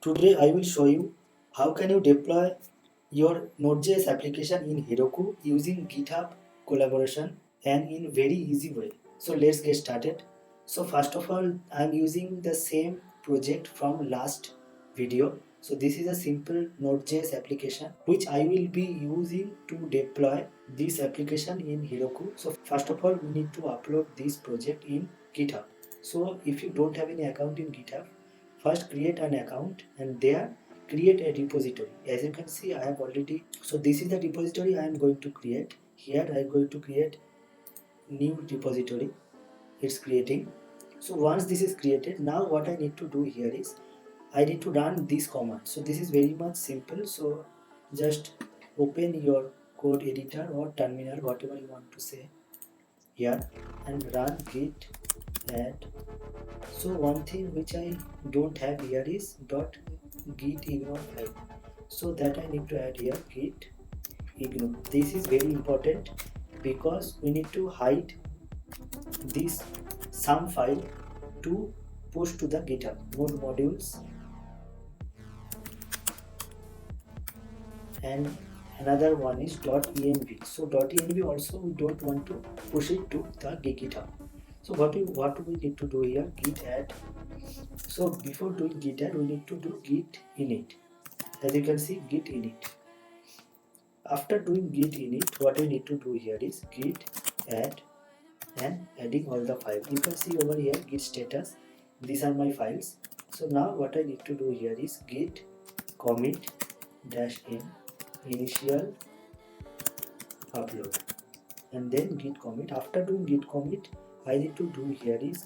Today I will show you how can you deploy your Node.js application in Heroku using GitHub collaboration and in very easy way. So let's get started. So first of all, I am using the same project from last video. So this is a simple Node.js application which I will be using to deploy this application in Heroku. So first of all, we need to upload this project in GitHub. So if you don't have any account in GitHub, first create an account and there create a repository. As you can see, I have already, so this is the repository I am going to create. Here I am going to create new repository. It's creating. So once this is created, now what I need to do here is I need to run this command. So this is very much simple. So just open your code editor or terminal, whatever you want to say here, and run git add. So one thing which I don't have here is .git ignore file. So that I need to add here git ignore. This is very important because we need to hide this some file to push to the GitHub node modules, and another one is .env. So .env also we don't want to push it to the GitHub. So what we need to do here, git add. So before doing git add, we need to do git init. As you can see, git init. After doing git init, what we need to do here is git add and adding all the files. You can see over here git status. These are my files. So now what I need to do here is git commit -n initial upload and then git commit. After doing git commit, I need to do here is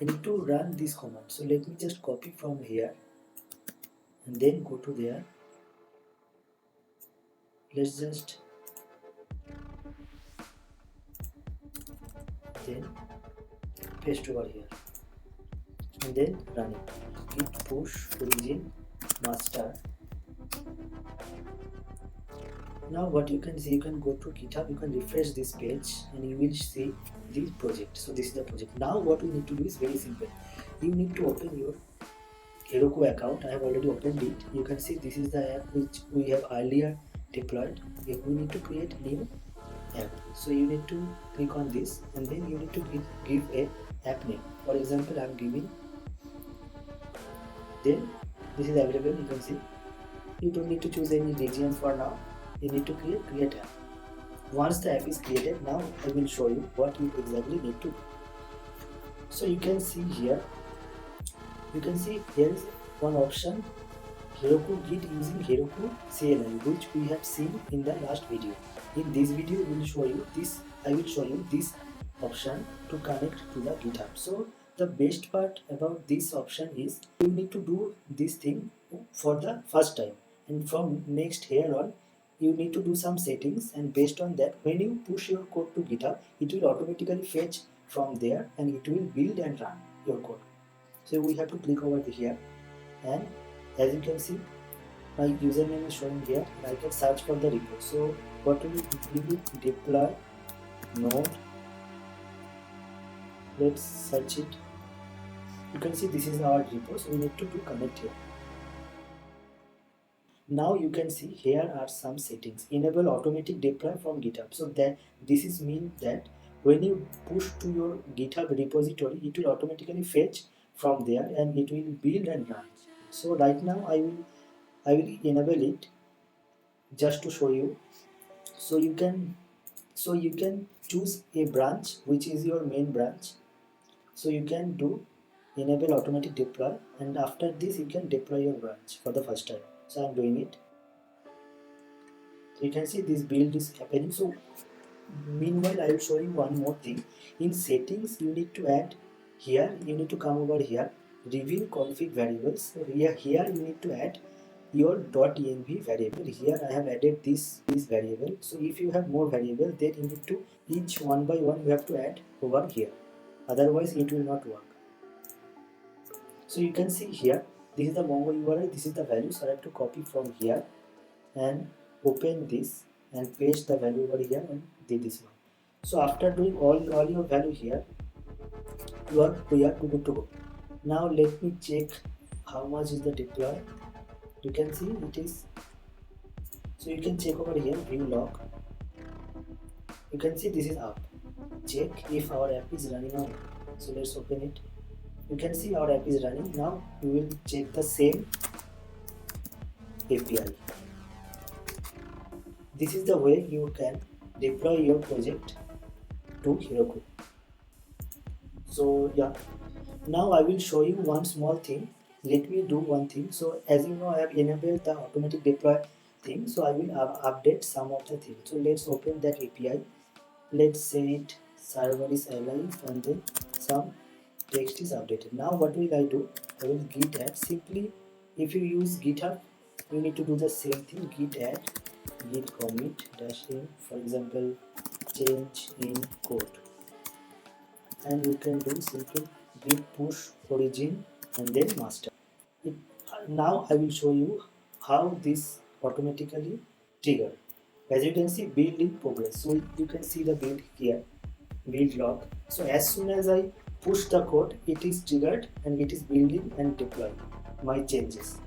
I need to run this command. So let me just copy from here and then go to there. Let's just then paste over here and then run it. Git push origin master. Now what you can see, you can go to GitHub, you can refresh this page and you will see this project. So this is the project. Now what we need to do is very simple. You need to open your Heroku account. I have already opened it. You can see this is the app which we have earlier deployed. If we need to create new app, so you need to click on this and then you need to give a app name. For example, I am giving, then this is available. You can see you don't need to choose any region for now. You need to create app. Once the app is created, now I will show you what you exactly need to do. So you can see here, here is one option, Heroku Git using Heroku CLI, which we have seen in the last video. In this video, I will show you this option to connect to the GitHub. So the best part about this option is you need to do this thing for the first time, and from next here on you need to do some settings, and based on that, when you push your code to GitHub, it will automatically fetch from there and it will build and run your code. So we have to click over here, and as you can see, my username is showing here and I can search for the repo. So what we will deploy node. Let's search it. You can see this is our repo, so we need to do connect here. Now you can see here are some settings. Enable automatic deploy from GitHub. So that this is mean that when you push to your GitHub repository, it will automatically fetch from there and it will build and run. So right now I will enable it just to show you. So you can choose a branch which is your main branch. So you can do enable automatic deploy, and after this you can deploy your branch for the first time. So I am doing it. So you can see this build is happening. So meanwhile I will show you one more thing. In settings, you need to add here, you need to come over here, reveal config variables. So here you need to add your .env variable. Here I have added this variable. So if you have more variable, then you need to each one by one you have to add over here. Otherwise it will not work. So you can see here, this is the Mongo URL, this is the value. So I have to copy from here and open this and paste the value over here and do this one. So after doing all your value here, we are good to go. Now let me check how much is the deploy. You can see it is, so you can check over here view log. You can see this is up. Check if our app is running or not. So let's open it. You can see our app is running. Now we will check the same API. This is the way you can deploy your project to Heroku. So yeah, now I will show you one small thing. Let me do one thing. So as you know, I have enabled the automatic deploy thing. So I will update some of the things. So let's open that API. Let's say it server is alive and then some text is updated. Now what will I do? I will git add. Simply if you use GitHub, you need to do the same thing. Git add, git commit -in, for example, change in code, and you can do simple git push origin and then master. Now I will show you how this automatically trigger. As you can see, build in progress. So you can see the build here, build log. So as soon as I push the code, it is triggered and it is building and deploying my changes.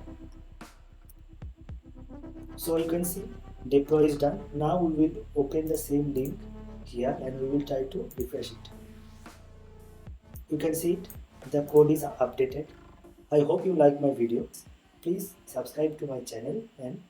So you can see deploy is done. Now we will open the same link here and we will try to refresh it. You can see it, the code is updated. I hope you like my videos. Please subscribe to my channel and